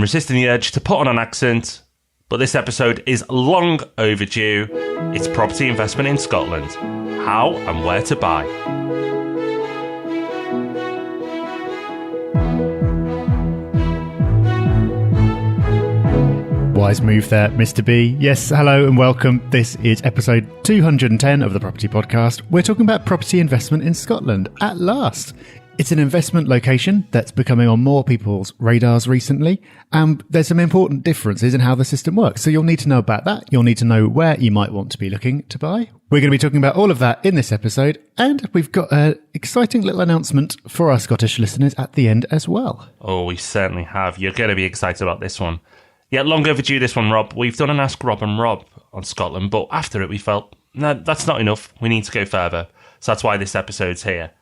I'm resisting the urge to put on an accent, but this episode is long overdue. It's property investment in Scotland. How and where to buy. Wise move there, Mr. B. Yes, hello and welcome. This is episode 210 of the Property Podcast. We're talking about property investment in Scotland at last. It's an investment location that's becoming on more people's radars recently, and there's some important differences in how the system works. So you'll need to know about that. You'll need to know where you might want to be looking to buy. We're going to be talking about all of that in this episode, and we've got an exciting little announcement for our Scottish listeners at the end as well. Oh, we certainly have. You're going to be excited about this one. Yeah, long overdue this one, Rob. We've done an Ask Rob and Rob on Scotland, but after it we felt, no, that's not enough. We need to go further. So that's why this episode's here.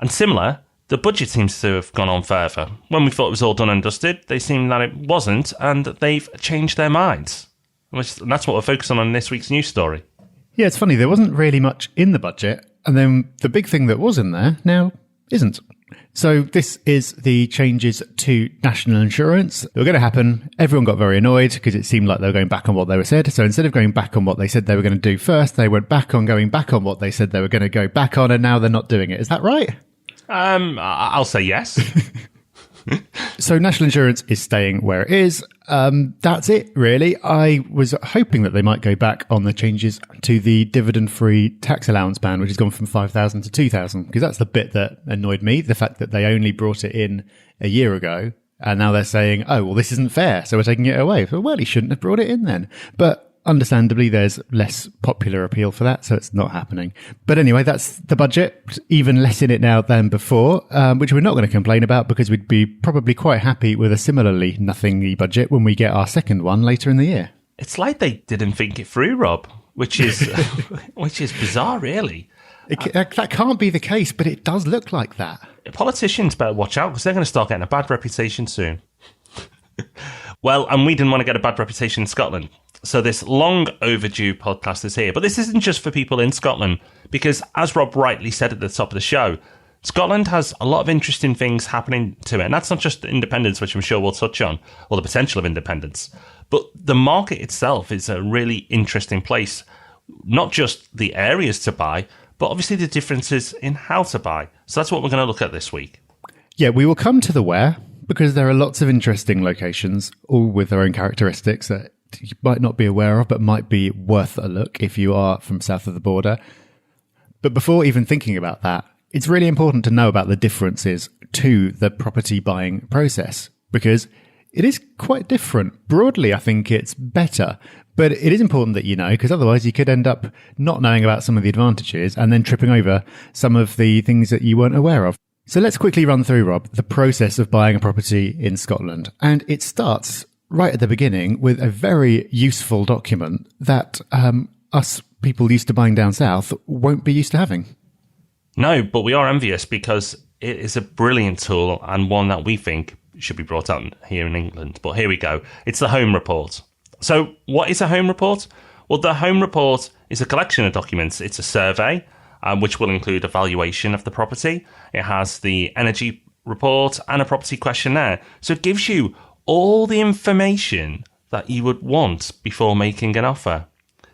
And similar, the budget seems to have gone on further. When we thought it was all done and dusted, they seem that it wasn't, and they've changed their minds. And that's what we're focusing on in this week's news story. Yeah, it's funny. There wasn't really much in the budget, and then the big thing that was in there now isn't. So this is the changes to national insurance that were going to happen. Everyone got very annoyed because it seemed like they were going back on what they were said. So instead of going back on what they said they were going to do first, they went back on going back on what they said they were going to go back on, and now they're not doing it. Is that right? I'll say yes. So national insurance is staying where it is. That's it, really. I was hoping that they might go back on the changes to the dividend-free tax allowance ban, which has gone from 5,000 to 2,000, because that's the bit that annoyed me, the fact that they only brought it in a year ago, and now they're saying, oh, well, this isn't fair, so we're taking it away. Well, he shouldn't have brought it in then. But understandably, there's less popular appeal for that, so it's not happening. But anyway, that's the budget, even less in it now than before, which we're not going to complain about because we'd be probably quite happy with a similarly nothingy budget when we get our second one later in the year. It's like they didn't think it through, Rob, which is bizarre, really. That can't be the case, but it does look like that. Politicians better watch out because they're going to start getting a bad reputation soon. Well, and we didn't want to get a bad reputation in Scotland. So this long overdue podcast is here. But this isn't just for people in Scotland, because as Rob rightly said at the top of the show, Scotland has a lot of interesting things happening to it. And that's not just independence, which I'm sure we'll touch on, or the potential of independence. But the market itself is a really interesting place. Not just the areas to buy, but obviously the differences in how to buy. So that's what we're going to look at this week. Yeah, we will come to the where, because there are lots of interesting locations, all with their own characteristics that you might not be aware of, but might be worth a look if you are from south of the border. But before even thinking about that, it's really important to know about the differences to the property buying process, because it is quite different. Broadly, I think it's better, but it is important that you know, because otherwise you could end up not knowing about some of the advantages and then tripping over some of the things that you weren't aware of. So let's quickly run through, Rob, the process of buying a property in Scotland. And it starts right at the beginning with a very useful document that us people used to buying down south won't be used to having. No, but we are envious because it is a brilliant tool and one that we think should be brought out here in England. But here we go. It's the Home Report. So what is a Home Report? Well, the Home Report is a collection of documents. It's a survey, which will include a valuation of the property. It has the energy report and a property questionnaire. So it gives you all the information that you would want before making an offer.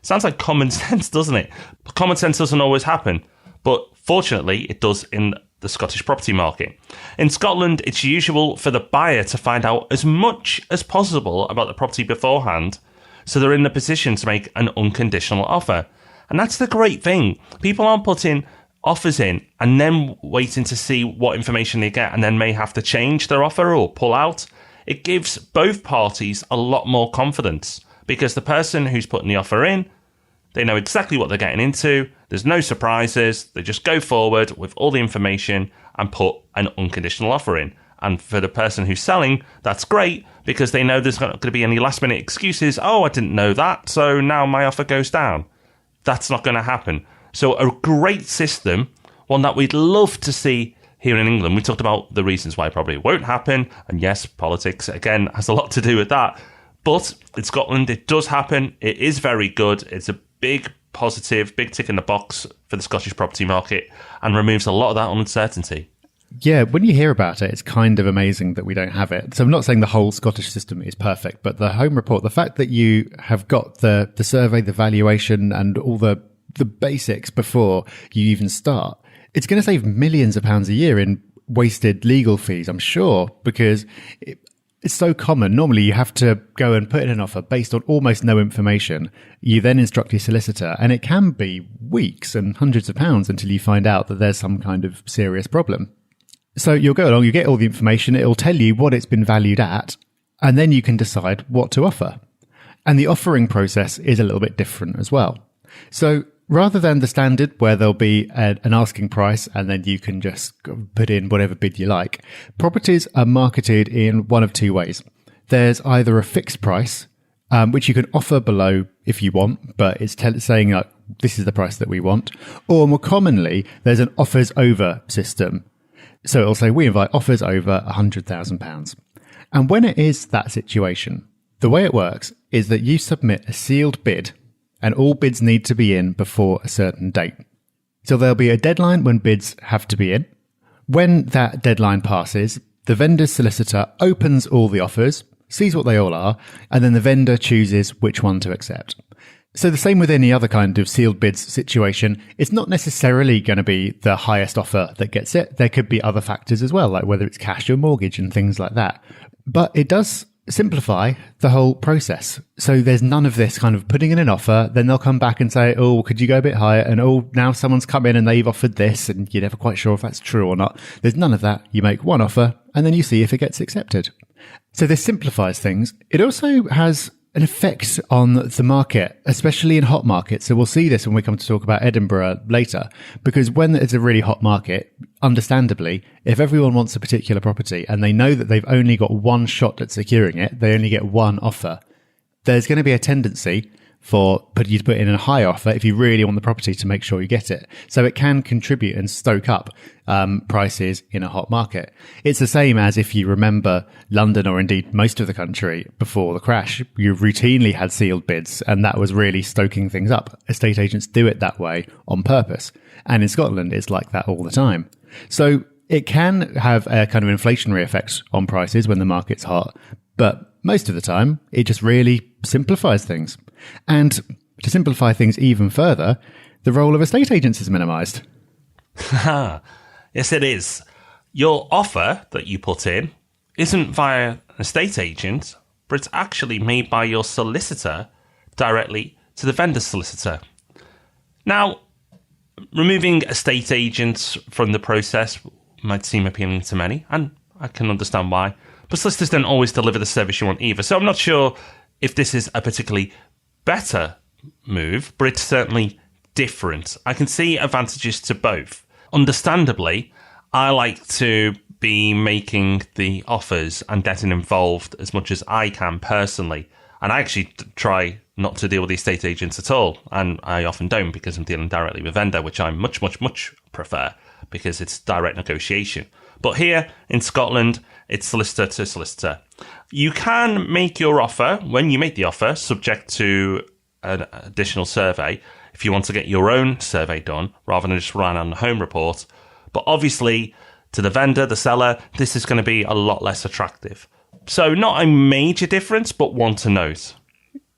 Sounds like common sense, doesn't it? But common sense doesn't always happen. But fortunately, it does in the Scottish property market. In Scotland, it's usual for the buyer to find out as much as possible about the property beforehand, so they're in the position to make an unconditional offer. And that's the great thing. People aren't putting offers in and then waiting to see what information they get and then may have to change their offer or pull out. It gives both parties a lot more confidence because the person who's putting the offer in, they know exactly what they're getting into. There's no surprises. They just go forward with all the information and put an unconditional offer in. And for the person who's selling, that's great because they know there's not going to be any last minute excuses. Oh, I didn't know that, so now my offer goes down. That's not going to happen. So a great system, one that we'd love to see here in England. We talked about the reasons why it probably won't happen. And yes, politics, again, has a lot to do with that. But in Scotland, it does happen. It is very good. It's a big positive, big tick in the box for the Scottish property market and removes a lot of that uncertainty. Yeah, when you hear about it, it's kind of amazing that we don't have it. So I'm not saying the whole Scottish system is perfect, but the home report, the fact that you have got the survey, the valuation and all the basics before you even start, it's going to save millions of pounds a year in wasted legal fees, I'm sure, because it's so common. Normally you have to go and put in an offer based on almost no information. You then instruct your solicitor and it can be weeks and hundreds of pounds until you find out that there's some kind of serious problem. So you'll go along, you get all the information, it'll tell you what it's been valued at, and then you can decide what to offer. And the offering process is a little bit different as well. So rather than the standard where there'll be an asking price and then you can just put in whatever bid you like, properties are marketed in one of two ways. There's either a fixed price, which you can offer below if you want, but it's saying like, this is the price that we want. Or more commonly, there's an offers over system. So it'll say, we invite offers over £100,000. And when it is that situation, the way it works is that you submit a sealed bid and all bids need to be in before a certain date. So there'll be a deadline when bids have to be in. When that deadline passes, the vendor's solicitor opens all the offers, sees what they all are, and then the vendor chooses which one to accept. So the same with any other kind of sealed bids situation. It's not necessarily going to be the highest offer that gets it. There could be other factors as well, like whether it's cash or mortgage and things like that. But it does simplify the whole process. So there's none of this kind of putting in an offer, then they'll come back and say, oh, could you go a bit higher? And oh, now someone's come in and they've offered this and you're never quite sure if that's true or not. There's none of that. You make one offer and then you see if it gets accepted. So this simplifies things. It also has an effect on the market, especially in hot markets. So we'll see this when we come to talk about Edinburgh later, because when it's a really hot market, understandably, if everyone wants a particular property and they know that they've only got one shot at securing it, they only get one offer, there's going to be a tendency for you to put in a high offer if you really want the property to make sure you get it. So it can contribute and stoke up prices in a hot market. It's the same as if you remember London or indeed most of the country before the crash, you routinely had sealed bids and that was really stoking things up. Estate agents do it that way on purpose. And in Scotland, it's like that all the time. So it can have a kind of inflationary effect on prices when the market's hot, but most of the time, it just really simplifies things. And to simplify things even further, the role of estate agents is minimised. Yes, it is. Your offer that you put in isn't via an estate agent, but it's actually made by your solicitor directly to the vendor's solicitor. Now, removing estate agents from the process might seem appealing to many, and I can understand why. But solicitors don't always deliver the service you want either. So I'm not sure if this is a particularly better move, but it's certainly different. I can see advantages to both. Understandably, I like to be making the offers and getting involved as much as I can personally. And I actually try not to deal with the estate agents at all. And I often don't because I'm dealing directly with vendor, which I much, much, much prefer because it's direct negotiation. But here in Scotland, it's solicitor to solicitor. You can make your offer, when you make the offer, subject to an additional survey, if you want to get your own survey done, rather than just rely on the home report. But obviously, to the vendor, the seller, this is going to be a lot less attractive. So not a major difference, but one to note.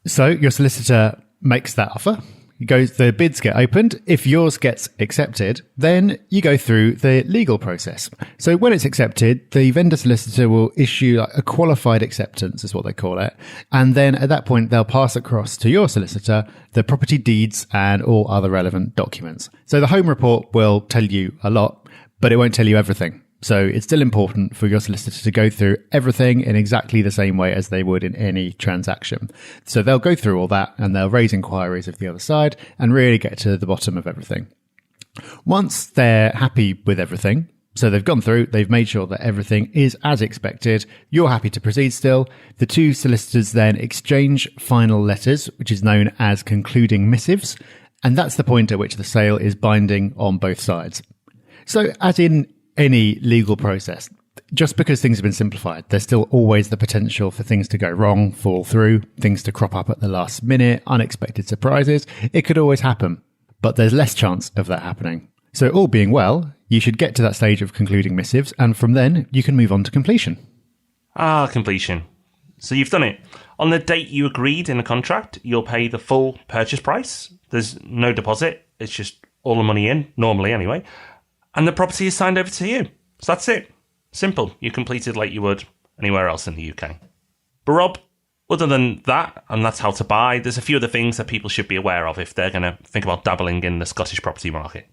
So your solicitor makes that offer. The bids get opened. If yours gets accepted, then you go through the legal process. So when it's accepted, the vendor solicitor will issue a qualified acceptance, is what they call it. And then at that point, they'll pass across to your solicitor the property deeds and all other relevant documents. So the home report will tell you a lot, but it won't tell you everything. So it's still important for your solicitor to go through everything in exactly the same way as they would in any transaction. So they'll go through all that and they'll raise inquiries of the other side and really get to the bottom of everything. Once they're happy with everything, so they've gone through, they've made sure that everything is as expected, you're happy to proceed still, the two solicitors then exchange final letters, which is known as concluding missives, and that's the point at which the sale is binding on both sides. So as in any legal process, just because things have been simplified, there's still always the potential for things to go wrong, fall through, things to crop up at the last minute, unexpected surprises. It could always happen, but there's less chance of that happening So all being well, you should get to that stage of concluding missives, and from then you can move on to completion. Completion. So you've done it. On the date you agreed in the contract, you'll pay the full purchase price. There's no deposit. It's just all the money in, normally anyway. And the property is signed over to you. So that's it. Simple. You completed like you would anywhere else in the UK. But Rob, other than that, and that's how to buy, there's a few other things that people should be aware of if they're going to think about dabbling in the Scottish property market.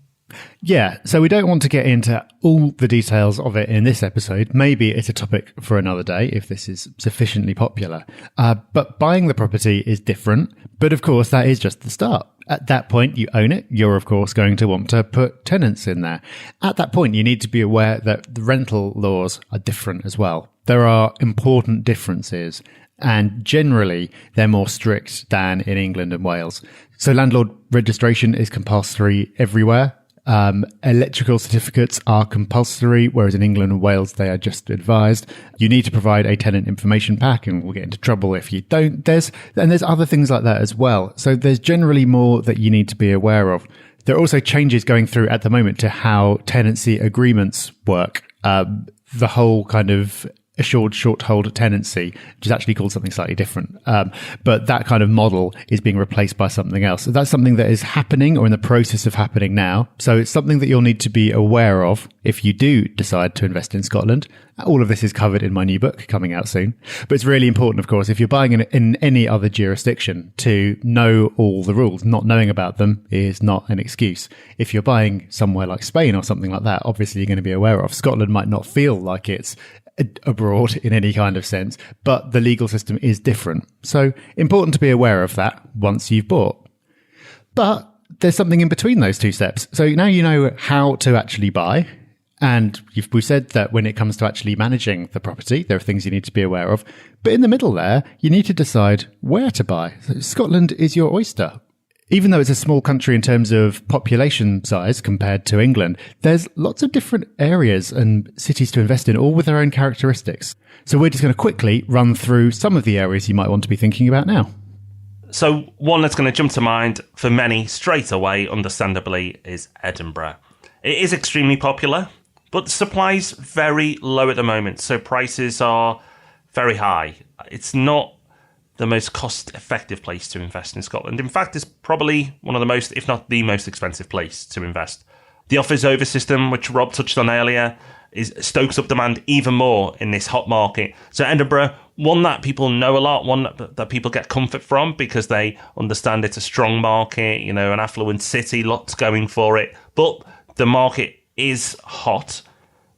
Yeah, so we don't want to get into all the details of it in this episode. Maybe it's a topic for another day if this is sufficiently popular. But buying the property is different. But of course, that is just the start. At that point, you own it. You're, of course, going to want to put tenants in there. At that point, you need to be aware that the rental laws are different as well. There are important differences. And generally, they're more strict than in England and Wales. So landlord registration is compulsory everywhere. Electrical certificates are compulsory, whereas in England and Wales, they are just advised. You need to provide a tenant information pack, and we'll get into trouble if you don't. There's other things like that as well. So there's generally more that you need to be aware of. There are also changes going through at the moment to how tenancy agreements work. The whole kind of assured short hold tenancy, which is actually called something slightly different. But that kind of model is being replaced by something else. So that's something that is happening or in the process of happening now. So it's something that you'll need to be aware of if you do decide to invest in Scotland. All of this is covered in my new book coming out soon. But it's really important, of course, if you're buying in any other jurisdiction, to know all the rules. Not knowing about them is not an excuse. If you're buying somewhere like Spain or something like that, obviously you're going to be aware of. Scotland might not feel like it's abroad in any kind of sense, but the legal system is different. So important to be aware of that once you've bought. But there's something in between those two steps. So now you know how to actually buy. And we said that when it comes to actually managing the property, there are things you need to be aware of. But in the middle there, you need to decide where to buy. So Scotland is your oyster. Even though it's a small country in terms of population size compared to England, there's lots of different areas and cities to invest in, all with their own characteristics. So we're just going to quickly run through some of the areas you might want to be thinking about now. So one that's going to jump to mind for many straight away, understandably, is Edinburgh. It is extremely popular, but the supply's very low at the moment, so prices are very high. It's not the most cost-effective place to invest in Scotland. In fact, it's probably one of the most, if not the most expensive place to invest. The offers over system, which Rob touched on earlier, stokes up demand even more in this hot market. So Edinburgh, one that people know a lot, one that people get comfort from because they understand it's a strong market, an affluent city, lots going for it. But the market is hot.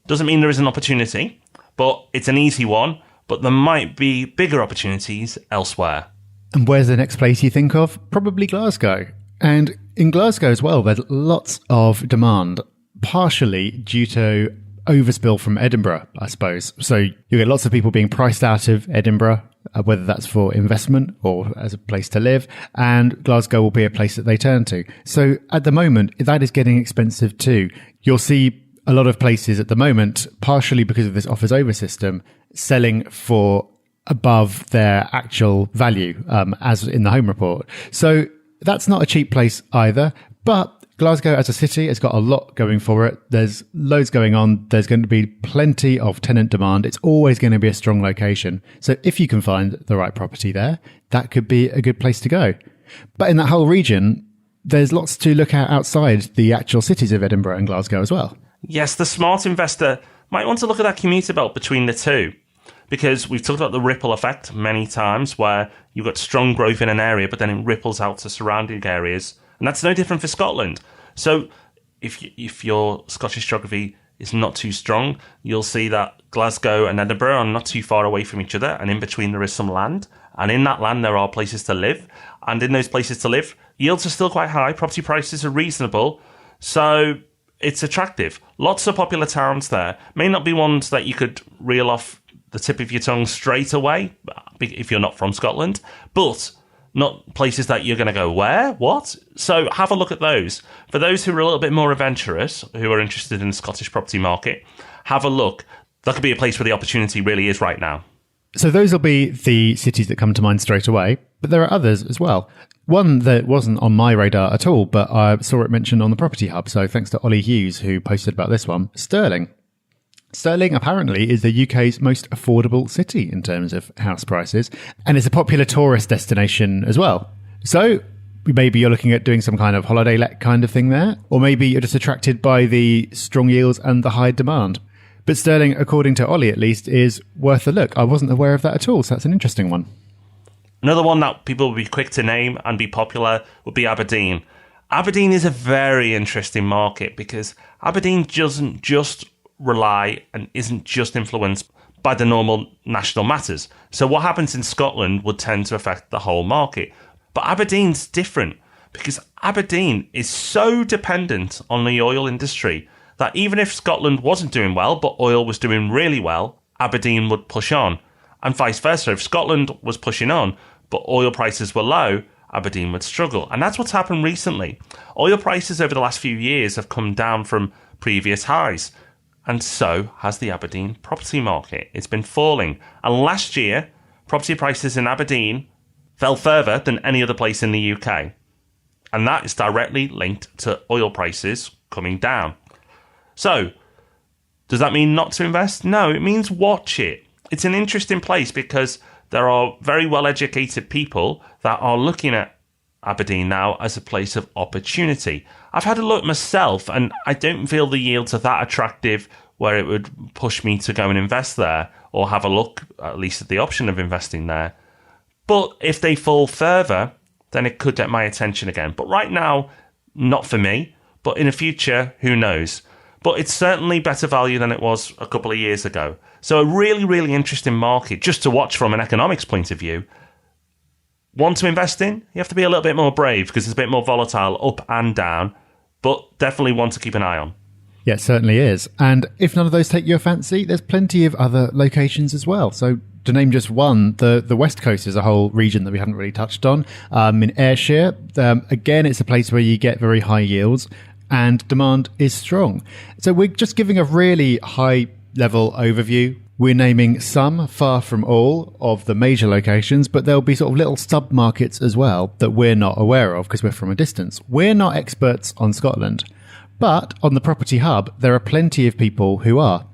Doesn't mean there is an opportunity, but it's an easy one. But there might be bigger opportunities elsewhere. And where's the next place you think of? Probably Glasgow. And in Glasgow as well, there's lots of demand, partially due to overspill from Edinburgh, I suppose. So you get lots of people being priced out of Edinburgh, whether that's for investment or as a place to live, and Glasgow will be a place that they turn to. So at the moment, that is getting expensive too. You'll see a lot of places at the moment, partially because of this offers over system, selling for above their actual value, as in the home report. So that's not a cheap place either. But Glasgow as a city has got a lot going for it. There's loads going on. There's going to be plenty of tenant demand. It's always going to be a strong location. So if you can find the right property there, that could be a good place to go. But in that whole region, there's lots to look at outside the actual cities of Edinburgh and Glasgow as well. Yes, the smart investor might want to look at that commuter belt between the two, because we've talked about the ripple effect many times where you've got strong growth in an area, but then it ripples out to surrounding areas. And that's no different for Scotland. So if your Scottish geography is not too strong, you'll see that Glasgow and Edinburgh are not too far away from each other, and in between there is some land. And in that land, there are places to live. And in those places to live, yields are still quite high. Property prices are reasonable. So it's attractive. Lots of popular towns there. May not be ones that you could reel off the tip of your tongue straight away if you're not from Scotland, but not places that you're going to go, where? What? So have a look at those. For those who are a little bit more adventurous, who are interested in the Scottish property market, have a look. That could be a place where the opportunity really is right now. So those will be the cities that come to mind straight away, but there are others as well. One that wasn't on my radar at all, but I saw it mentioned on the Property Hub, so thanks to Ollie Hughes who posted about this one, Stirling. Stirling apparently is the UK's most affordable city in terms of house prices, and it's a popular tourist destination as well. So maybe you're looking at doing some kind of holiday let kind of thing there, or maybe you're just attracted by the strong yields and the high demand. But Stirling, according to Ollie at least, is worth a look. I wasn't aware of that at all, so that's an interesting one. Another one that people would be quick to name and be popular would be Aberdeen. Aberdeen is a very interesting market because Aberdeen doesn't just rely and isn't just influenced by the normal national matters. So what happens in Scotland would tend to affect the whole market. But Aberdeen's different because Aberdeen is so dependent on the oil industry that even if Scotland wasn't doing well, but oil was doing really well, Aberdeen would push on. And vice versa. If Scotland was pushing on, but oil prices were low, Aberdeen would struggle. And that's what's happened recently. Oil prices over the last few years have come down from previous highs. And so has the Aberdeen property market. It's been falling. And last year, property prices in Aberdeen fell further than any other place in the UK. And that is directly linked to oil prices coming down. So, does that mean not to invest? No, it means watch it. It's an interesting place because there are very well-educated people that are looking at Aberdeen now as a place of opportunity. I've had a look myself and I don't feel the yields are that attractive where it would push me to go and invest there or have a look at least at the option of investing there. But if they fall further, then it could get my attention again. But right now, not for me. But in the future, who knows? But it's certainly better value than it was a couple of years ago. So a really, really interesting market just to watch from an economics point of view. Want to invest in? You have to be a little bit more brave because it's a bit more volatile up and down, but definitely one to keep an eye on. Yeah, it certainly is. And if none of those take your fancy, there's plenty of other locations as well. So to name just one, the West Coast is a whole region that we haven't really touched on. In Ayrshire, again, it's a place where you get very high yields and demand is strong. So we're just giving a really high level overview. We're naming some, far from all, of the major locations, but there'll be sort of little sub-markets as well that we're not aware of because we're from a distance. We're not experts on Scotland, but on the Property Hub, there are plenty of people who are.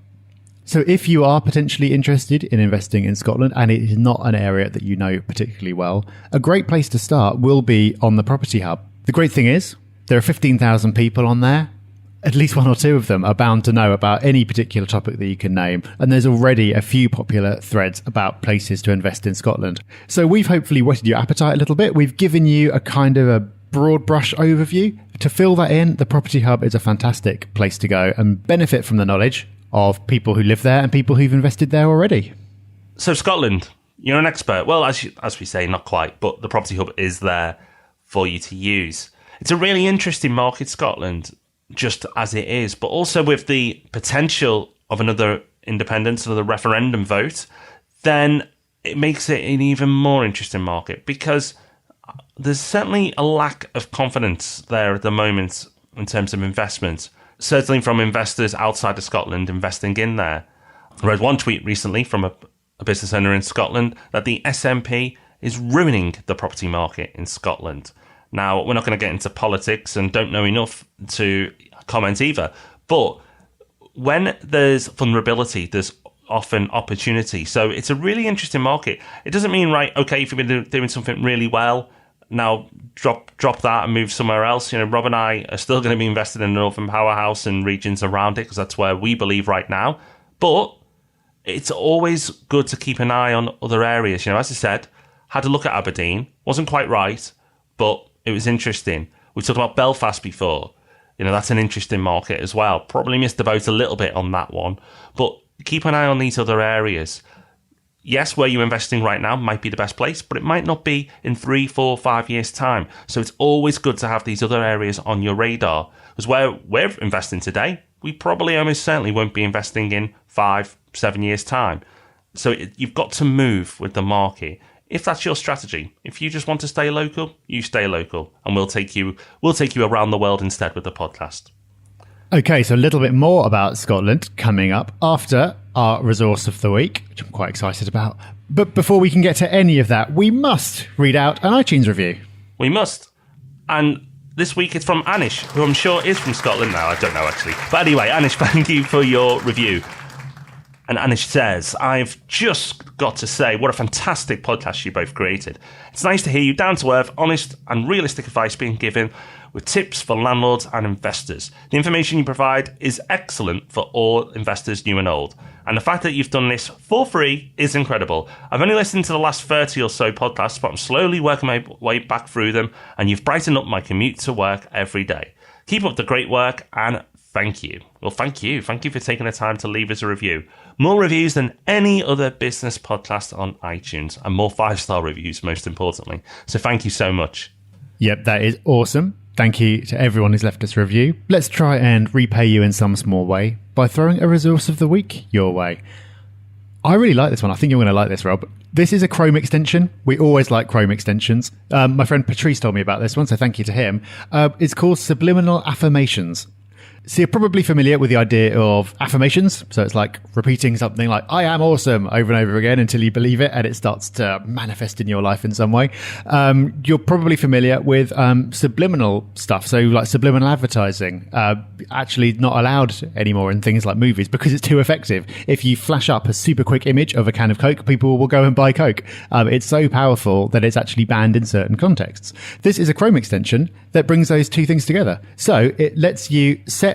So if you are potentially interested in investing in Scotland and it is not an area that you know particularly well, a great place to start will be on the Property Hub. The great thing is, there are 15,000 people on there. At least one or two of them are bound to know about any particular topic that you can name. And there's already a few popular threads about places to invest in Scotland. So we've hopefully whetted your appetite a little bit. We've given you a kind of a broad brush overview. To fill that in, the Property Hub is a fantastic place to go and benefit from the knowledge of people who live there and people who've invested there already. So Scotland, you're an expert. Well, as we say, not quite, but the Property Hub is there for you to use. It's a really interesting market, Scotland, just as it is, but also with the potential of another independence, another referendum vote, then it makes it an even more interesting market because there's certainly a lack of confidence there at the moment in terms of investment, certainly from investors outside of Scotland investing in there. I read one tweet recently from a business owner in Scotland that the SNP is ruining the property market in Scotland. Now, we're not going to get into politics and don't know enough to comment either. But when there's vulnerability, there's often opportunity. So it's a really interesting market. It doesn't mean, right, okay, if you've been doing something really well, now drop that and move somewhere else. You know, Rob and I are still going to be invested in the Northern Powerhouse and regions around it because that's where we believe right now. But it's always good to keep an eye on other areas. You know, as I said, had a look at Aberdeen. Wasn't quite right, but it was interesting. We talked about Belfast before. You know, that's an interesting market as well. Probably missed the boat a little bit on that one. But keep an eye on these other areas. Yes, where you're investing right now might be the best place, but it might not be in 3, 4, 5 years' time. So it's always good to have these other areas on your radar. Because where we're investing today, we probably almost certainly won't be investing in 5, 7 years' time. So you've got to move with the market. If that's your strategy, if you just want to stay local, you stay local, and we'll take you around the world instead with the podcast. Okay, so a little bit more about Scotland coming up after our resource of the week, which I'm quite excited about. But before we can get to any of that, we must read out an iTunes review. We must. And this week it's from Anish, who I'm sure is from Scotland now. I don't know, actually. But anyway, Anish, thank you for your review. And Anish says, I've just got to say, what a fantastic podcast you both created. It's nice to hear you down-to-earth, honest and realistic advice being given with tips for landlords and investors. The information you provide is excellent for all investors, new and old. And the fact that you've done this for free is incredible. I've only listened to the last 30 or so podcasts, but I'm slowly working my way back through them, and you've brightened up my commute to work every day. Keep up the great work, and thank you. Well, thank you. Thank you for taking the time to leave us a review. More reviews than any other business podcast on iTunes, and more 5-star reviews, most importantly. So thank you so much. Yep, that is awesome. Thank you to everyone who's left us a review. Let's try and repay you in some small way by throwing a resource of the week your way. I really like this one. I think you're going to like this, Rob. This is a Chrome extension. We always like Chrome extensions. My friend Patrice told me about this one, so thank you to him. It's called Subliminal Affirmations. So you're probably familiar with the idea of affirmations. So it's like repeating something like, I am awesome, over and over again until you believe it and it starts to manifest in your life in some way. You're probably familiar with subliminal stuff. So like subliminal advertising, actually not allowed anymore in things like movies because it's too effective. If you flash up a super quick image of a can of Coke, people will go and buy Coke. It's so powerful that it's actually banned in certain contexts. This is a Chrome extension that brings those two things together. So it lets you set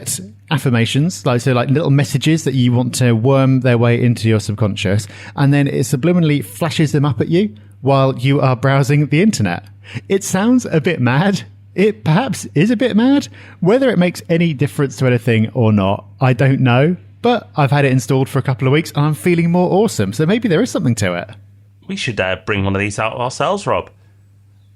affirmations, like little messages that you want to worm their way into your subconscious, and then it subliminally flashes them up at you while you are browsing the internet. It sounds a bit mad. It perhaps is a bit mad. Whether it makes any difference to anything or not, I don't know. But I've had it installed for a couple of weeks and I'm feeling more awesome. So maybe there is something to it. We should bring one of these out ourselves, Rob.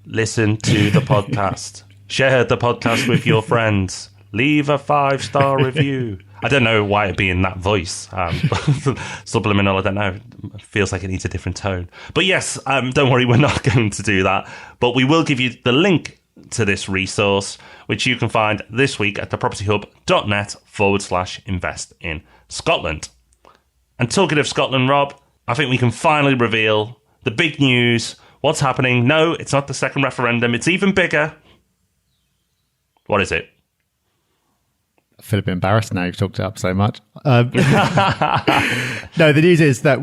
Listen to the podcast. Share the podcast with your friends. Leave a 5-star review. I don't know why it'd be in that voice. Subliminal, I don't know. It feels like it needs a different tone. But yes, don't worry, we're not going to do that. But we will give you the link to this resource, which you can find this week at thepropertyhub.net/invest in Scotland. And talking of Scotland, Rob, I think we can finally reveal the big news. What's happening? No, it's not the second referendum. It's even bigger. What is it? I feel a bit embarrassed now you've talked it up so much. No, the news is that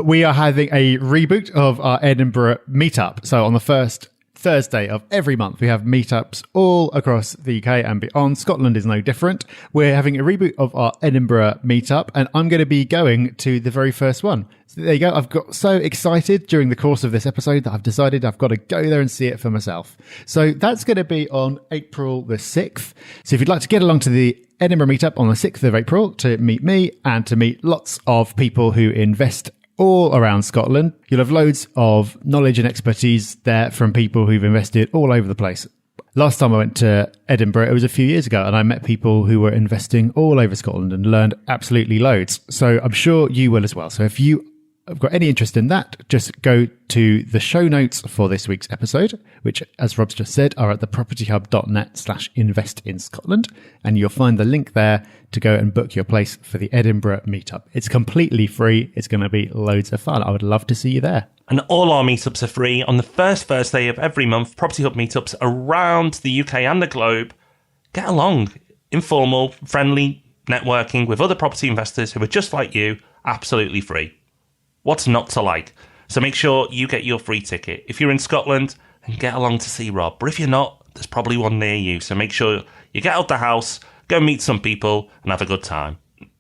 we are having a reboot of our Edinburgh meetup. So on the first Thursday of every month, we have meetups all across the UK and beyond. Scotland is no different. We're having a reboot of our Edinburgh meetup, and I'm going to be going to the very first one. So there you go. I've got so excited during the course of this episode that I've decided I've got to go there and see it for myself. So that's going to be on April the 6th. So if you'd like to get along to the Edinburgh meetup on the 6th of April to meet me and to meet lots of people who invest all around Scotland, you'll have loads of knowledge and expertise there from people who've invested all over the place. Last time I went to Edinburgh, it was a few years ago, and I met people who were investing all over Scotland and learned absolutely loads. So I'm sure you will as well. So if you have got any interest in that, just go to the show notes for this week's episode, which, as Rob's just said, are at thepropertyhub.net/invest in Scotland. And you'll find the link there to go and book your place for the Edinburgh meetup. It's completely free. It's going to be loads of fun. I would love to see you there. And all our meetups are free on the first Thursday of every month. Property Hub meetups around the UK and the globe. Get along. Informal, friendly networking with other property investors who are just like you. Absolutely free. What's not to like? So make sure you get your free ticket. If you're in Scotland, then get along to see Rob. But if you're not, there's probably one near you. So make sure you get out the house, go meet some people, and have a good time.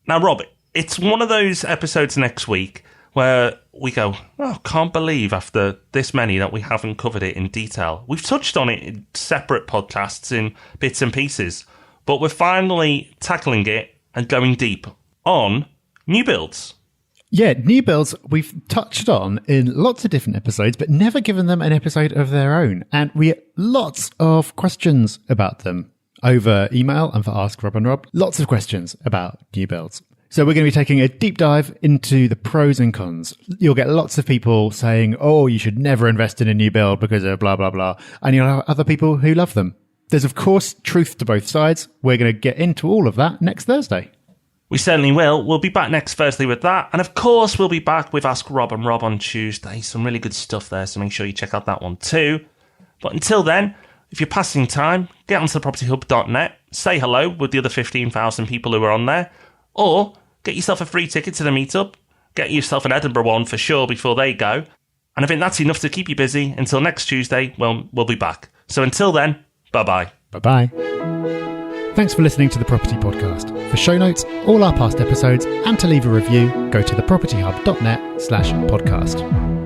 Now, Rob, it's one of those episodes next week where we go, oh, can't believe after this many that we haven't covered it in detail. We've touched on it in separate podcasts in bits and pieces, but we're finally tackling it and going deep on new builds. Yeah, new builds we've touched on in lots of different episodes, but never given them an episode of their own. And we get lots of questions about them over email and for Ask Rob and Rob. Lots of questions about new builds. So we're going to be taking a deep dive into the pros and cons. You'll get lots of people saying, oh, you should never invest in a new build because of blah, blah, blah. And you'll have other people who love them. There's, of course, truth to both sides. We're going to get into all of that next Thursday. We certainly will. We'll be back next Thursday with that. And of course, we'll be back with Ask Rob and Rob on Tuesday. Some really good stuff there, so make sure you check out that one too. But until then, if you're passing time, get onto thepropertyhub.net, say hello with the other 15,000 people who are on there, or get yourself a free ticket to the meetup. Get yourself an Edinburgh one for sure before they go. And I think that's enough to keep you busy until next Tuesday when we'll be back. So until then, bye-bye. Bye-bye. Thanks for listening to The Property Podcast. For show notes, all our past episodes, and to leave a review, go to thepropertyhub.net/podcast.